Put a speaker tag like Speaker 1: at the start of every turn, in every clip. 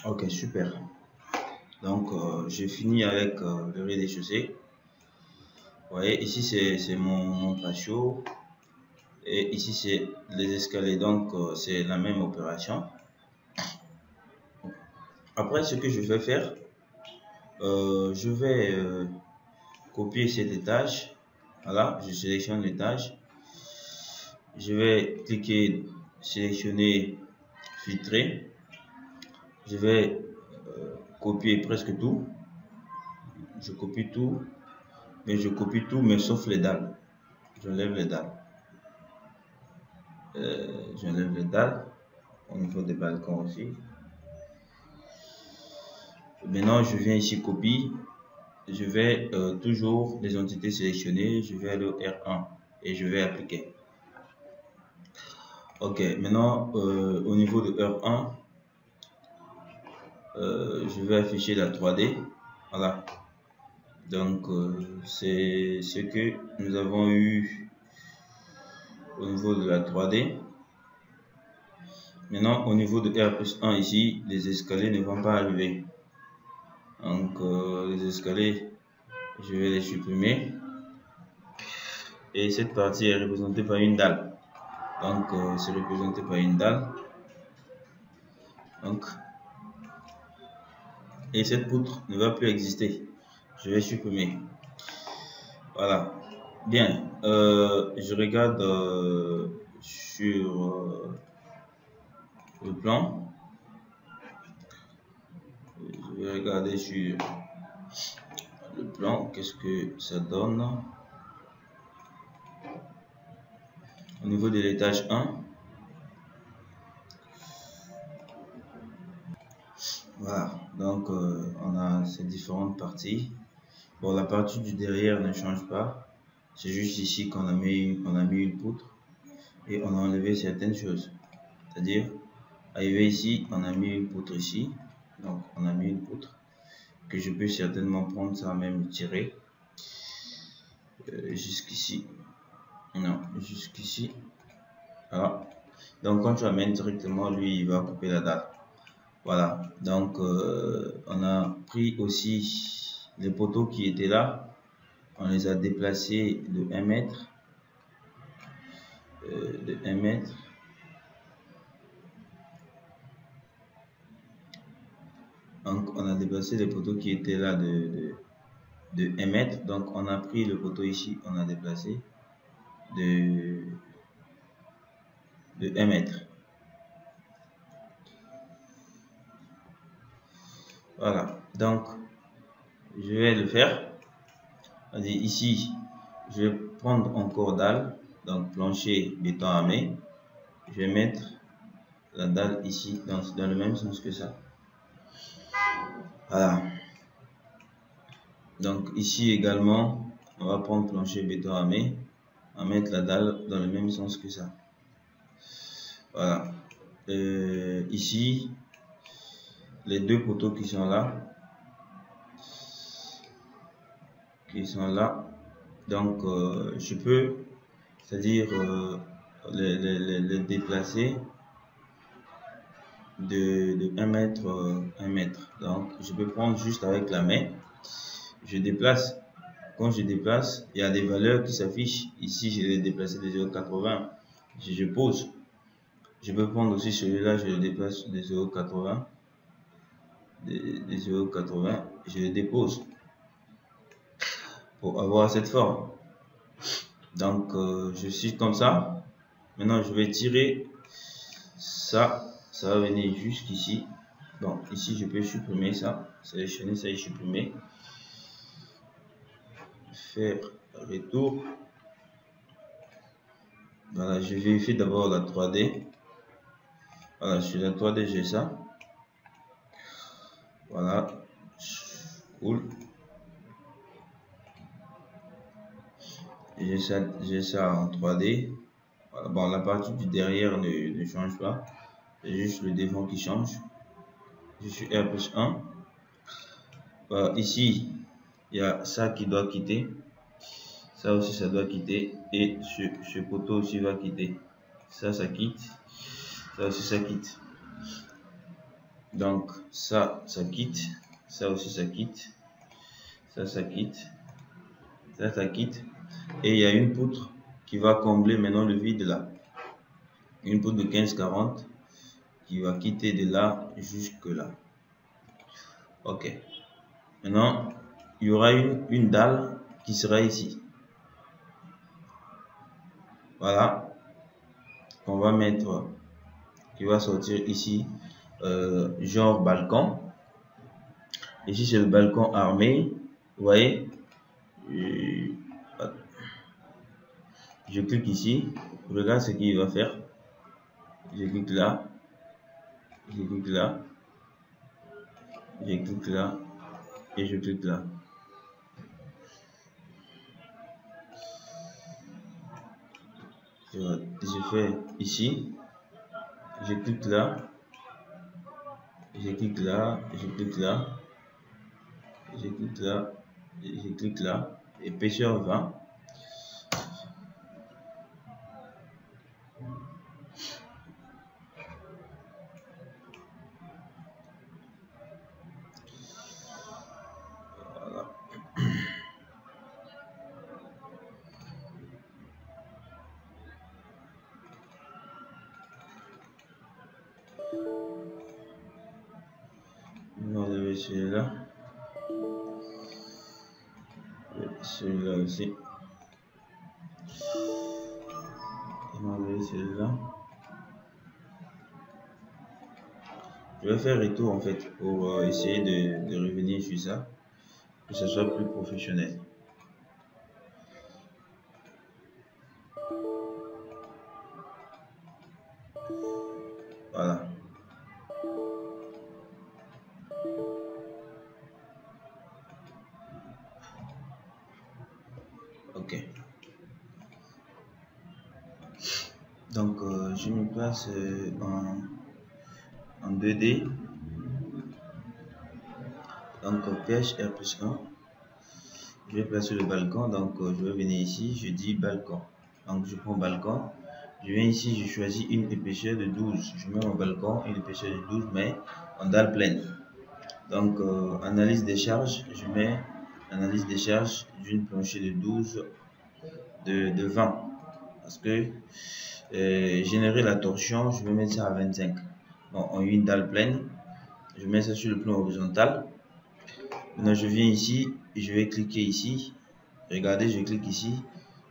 Speaker 1: Ok, super. Donc, j'ai fini avec le rez-de-chaussée. Vous voyez, ici c'est mon patio et ici c'est les escaliers. Donc, c'est la même opération. Après, ce que je vais faire, je vais copier cet étage. Voilà, je sélectionne l'étage. Je vais cliquer, sélectionner, filtrer. Je vais copier presque tout. Je copie tout, mais je copie tout, mais sauf les dalles. J'enlève les dalles. J'enlève les dalles au niveau des balcons aussi. Maintenant, je viens ici copie. Je vais toujours les entités sélectionnées. Je vais aller au R1 et je vais appliquer. Ok, maintenant au niveau de R1, je vais afficher la 3D. Voilà. Donc, c'est ce que nous avons eu au niveau de la 3D. Maintenant, au niveau de R+1 ici, les escaliers ne vont pas arriver. Donc, les escaliers, je vais les supprimer. Et cette partie est représentée par une dalle. Donc, c'est représenté par une dalle. Donc, et cette poutre ne va plus exister. Je vais supprimer. Voilà. Bien. Je regarde sur le plan. Je vais regarder sur le plan. Qu'est-ce que ça donne au niveau de l'étage 1. Voilà. Donc, on a ces différentes parties. Bon, la partie du derrière ne change pas. C'est juste ici qu'on a mis une poutre et on a enlevé certaines choses. C'est-à-dire, arrivé ici, on a mis une poutre ici. Donc, on a mis une poutre que je peux certainement prendre ça même tirer jusqu'ici. Non, jusqu'ici. Voilà. Donc, quand tu amènes directement, lui, il va couper la dalle. Voilà. Donc, on a pris aussi les poteaux qui étaient là. On les a déplacés de 1 mètre. De 1 mètre. Donc, on a déplacé les poteaux qui étaient là de 1 mètre. Donc, on a pris le poteau ici, on a déplacé de 1 mètre. Voilà. Donc, je vais le faire. Ici, je vais prendre encore dalle. Donc, plancher, béton armé. Je vais mettre la dalle ici, dans le même sens que ça. Voilà. Donc, ici également, on va prendre plancher, béton armé. On va mettre la dalle dans le même sens que ça. Voilà. Ici, les deux poteaux qui sont là. Donc, je peux, c'est-à-dire les déplacer de 1 mètre 1 mètre. Donc, je peux prendre juste avec la main. Je déplace. Quand je déplace, il y a des valeurs qui s'affichent. Ici, je l'ai déplacé de 0,80. Si je pose, je peux prendre aussi celui-là, je le déplace de 0,80. De 0,80, je le dépose pour avoir cette forme. Donc, je suis comme ça. Maintenant, je vais tirer ça. Ça va venir jusqu'ici. Bon, ici, je peux supprimer ça. Sélectionner ça et supprimer. Faire retour. Voilà, je vérifie d'abord la 3D. Voilà, sur la 3D, j'ai ça. Voilà. Cool. J'ai ça en 3D. Voilà. Bon, la partie du derrière ne change pas. C'est juste le devant qui change. Je suis R+1. Ici, il y a ça qui doit quitter. Ça aussi, ça doit quitter. Et ce poteau aussi va quitter. Ça quitte. Ça aussi, ça quitte. Donc ça quitte, ça aussi ça quitte, ça quitte, ça quitte. Et il y a une poutre qui va combler maintenant le vide là. Une poutre de 15-40 qui va quitter de là jusque là. Ok. Maintenant, il y aura une dalle qui sera ici. Voilà. On va mettre, qui va sortir ici, genre balcon. Ici, c'est le balcon armé. Vous voyez? Je clique ici. Regarde ce qu'il va faire. Je clique là. Je clique là. Je clique là. Et je clique là. Je fais ici. Je clique là. Je clique là. Je clique là. Je clique là. Je clique là. Épaisseur 20. Voilà. On va lever celui-là. Celui-là aussi. On va lever celui-là. Je vais faire retour en fait pour essayer de revenir sur ça, que ce soit plus professionnel. Voilà. Ok. Donc je me place en 2D. Donc PH R+1. Je vais placer le balcon. Donc je vais venir ici. Je dis balcon. Donc je prends balcon. Je viens ici. Je choisis une épaisseur de 12. Je mets mon balcon, une épaisseur de 12, mais en dalle pleine. Donc analyse des charges. Je mets analyse des charges d'une plancher de 12 de 20. Parce que générer la torsion, je vais mettre ça à 25. Bon, en une dalle pleine, je mets ça sur le plan horizontal. Maintenant, je viens ici et je vais cliquer ici. Regardez, je clique ici,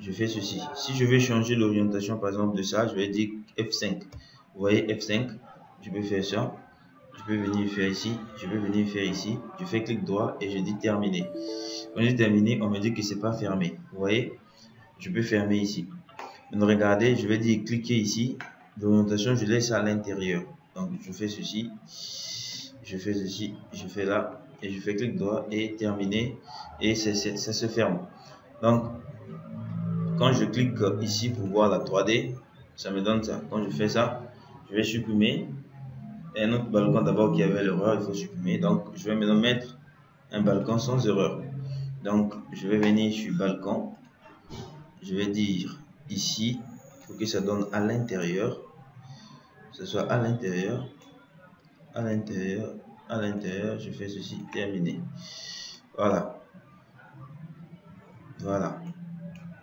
Speaker 1: je fais ceci. Si je veux changer l'orientation, par exemple, de ça, je vais dire F5. Vous voyez, F5, je peux faire ça. Je peux venir faire ici, je peux venir faire ici. Je fais clic droit et je dis terminer. Quand j'ai terminé, on me dit que c'est pas fermé. Vous voyez, je peux fermer ici. Maintenant, regardez, je vais dire cliquer ici. L'orientation, je laisse à l'intérieur. Donc, je fais ceci, je fais ceci, je fais là, et je fais clic droit et terminer. Et ça se ferme. Donc, quand je clique ici pour voir la 3D, ça me donne ça. Quand je fais ça, je vais supprimer. Et un autre balcon d'abord qui avait l'erreur, il faut supprimer. Donc, je vais maintenant mettre un balcon sans erreur. Donc, je vais venir sur balcon. Je vais dire ici, il faut que ça donne à l'intérieur. Ce soit à l'intérieur, à l'intérieur, à l'intérieur. Je fais ceci, terminé. Voilà. Voilà.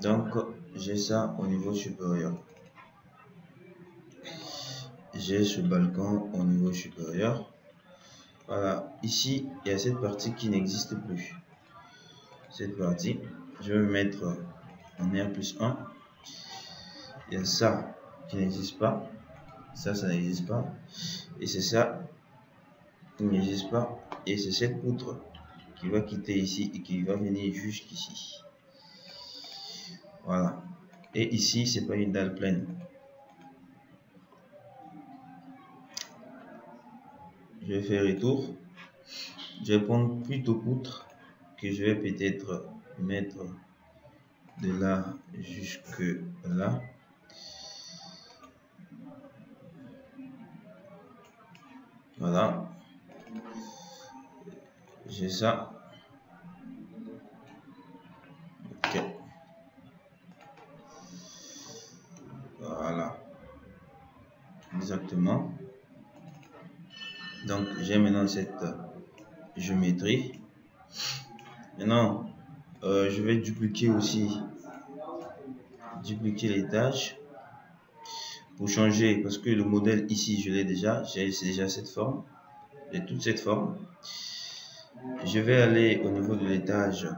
Speaker 1: Donc, j'ai ça au niveau supérieur. J'ai ce balcon au niveau supérieur. Voilà. Ici, il y a cette partie qui n'existe plus. Cette partie, je vais mettre en R+1. Il y a ça qui n'existe pas. Ça n'existe pas. Et c'est ça qui n'existe pas. Et c'est cette poutre qui va quitter ici et qui va venir jusqu'ici. Voilà. Et ici, c'est pas une dalle pleine. Je vais faire retour. Je vais prendre plutôt poutre que je vais peut-être mettre de là jusque là. Voilà. J'ai ça. Ok. Voilà. Exactement. Donc j'ai maintenant cette géométrie. Maintenant je vais dupliquer les tâches pour changer, parce que le modèle ici je l'ai déjà, j'ai déjà cette forme, j'ai toute cette forme. Je vais aller au niveau de l'étage,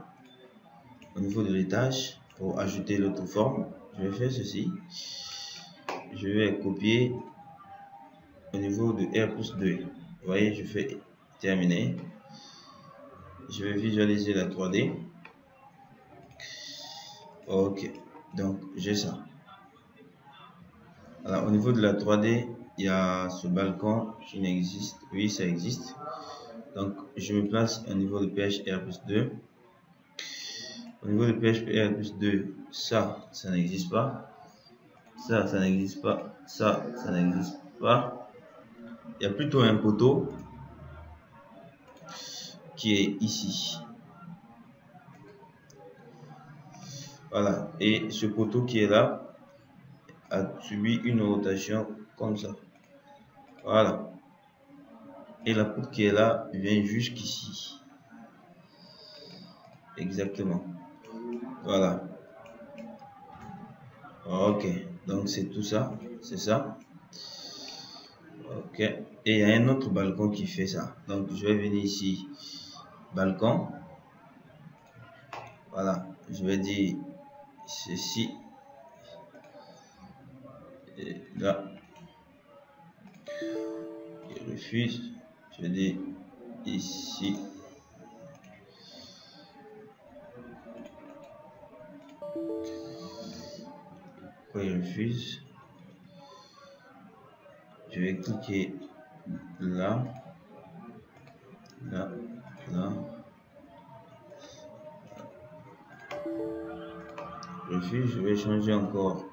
Speaker 1: pour ajouter l'autre forme. Je vais faire ceci, je vais copier au niveau de R+2. Vous voyez, je fais terminer. Je vais visualiser la 3D. Ok, donc j'ai ça. Alors au niveau de la 3D, il y a ce balcon qui n'existe. Oui, ça existe. Donc je me place au niveau de PHP R+2. Au niveau de PHP R+2, ça n'existe pas. Ça n'existe pas. Ça n'existe pas. Il y a plutôt un poteau qui est ici. Voilà. Et ce poteau qui est là a subi une rotation comme ça. Voilà. Et la poutre qui est là vient jusqu'ici. Exactement. Voilà. Ok. Donc c'est tout ça. C'est ça. Ok. Et il y a un autre balcon qui fait ça. Donc je vais venir ici. Balcon. Voilà. Je vais dire ceci. Et là. Il refuse. Je dis ici. Pourquoi il refuse? Je vais cliquer là, là, là. Refuse. Je vais changer encore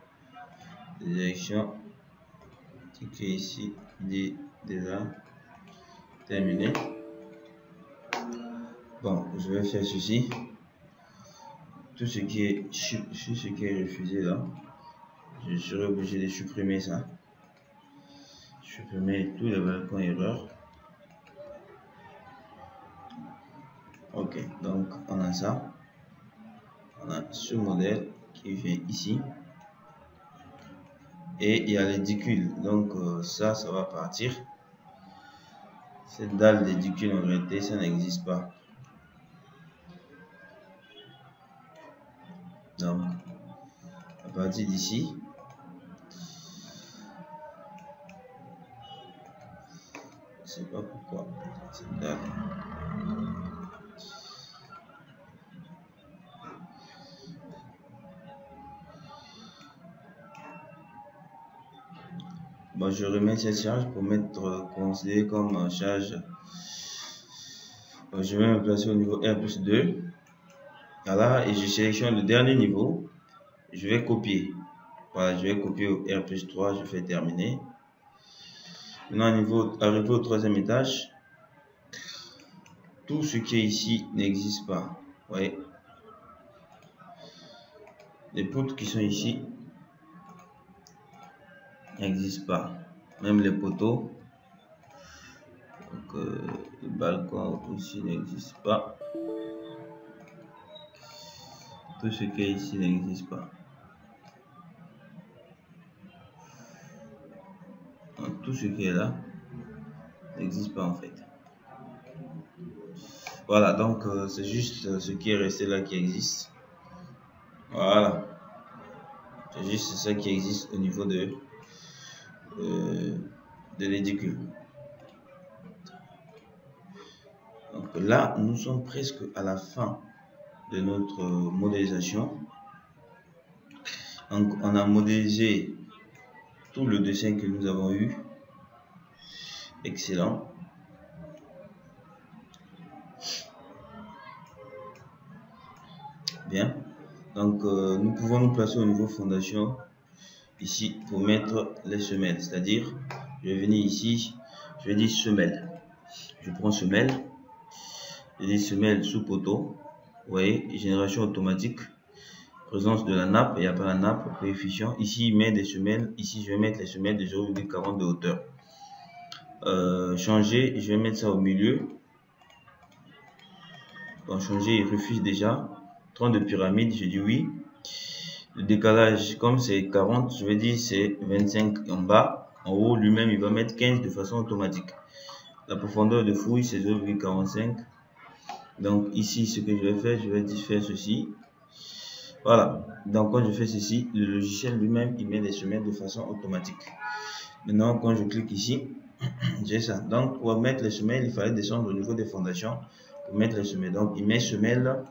Speaker 1: de direction. Cliquer ici, déjà terminé. Bon, je vais faire ceci. Tout ce qui est refusé là, je serai obligé de supprimer ça. Supprimer tous les balcons erreurs. Ok, donc on a ça. On a ce modèle qui vient ici. Et il y a l'édicule. Donc ça va partir. Cette dalle d'édicule en réalité, ça n'existe pas. Donc, à partir d'ici, je sais pas pourquoi cette dalle. Bon, je remets cette charge pour mettre considéré comme charge. Bon, je vais me placer au niveau R+2. Voilà, et je sélectionne le dernier niveau. Je vais copier. Voilà, je vais copier au R+3. Je fais terminer. Maintenant, arrivé au troisième étage, tout ce qui est ici n'existe pas. Vous voyez, les poutres qui sont ici n'existent pas. Même les poteaux. Donc, le balcon aussi n'existe pas. Tout ce qui est ici n'existe pas. Donc, tout ce qui est là n'existe pas en fait. Voilà, donc c'est juste ce qui est resté là qui existe. Voilà. C'est juste ça qui existe au niveau de l'édicule. Donc là, nous sommes presque à la fin de notre modélisation. Donc on a modélisé tout le dessin que nous avons eu. Excellent. Bien. Donc nous pouvons nous placer au niveau fondation ici pour mettre les semelles. C'est-à-dire, je vais venir ici, je vais dire semelle. Je prends semelle. Je dis semelle sous poteau. Vous voyez, génération automatique. Présence de la nappe, il n'y a pas la nappe, coefficient. Ici, il met des semelles. Ici, je vais mettre les semelles de 0,40 de hauteur. changer, je vais mettre ça au milieu. Dans changer, il refuse déjà. Tronc de pyramide, je dis oui. Le décalage, comme c'est 40, je vais dire c'est 25 en bas. En haut, lui-même, il va mettre 15 de façon automatique. La profondeur de fouille, c'est 0,45. Donc ici, ce que je vais faire, je vais faire ceci. Voilà. Donc quand je fais ceci, le logiciel lui-même, il met les semelles de façon automatique. Maintenant, quand je clique ici, j'ai ça. Donc pour mettre les semelles, il fallait descendre au niveau des fondations pour mettre les semelles. Donc il met semelles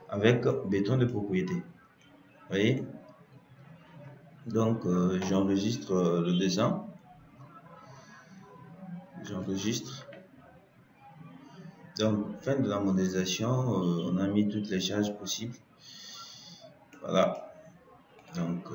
Speaker 1: avec béton de propriété. Vous voyez? Donc j'enregistre le dessin. J'enregistre. Donc fin de la modélisation, on a mis toutes les charges possibles. Voilà. Donc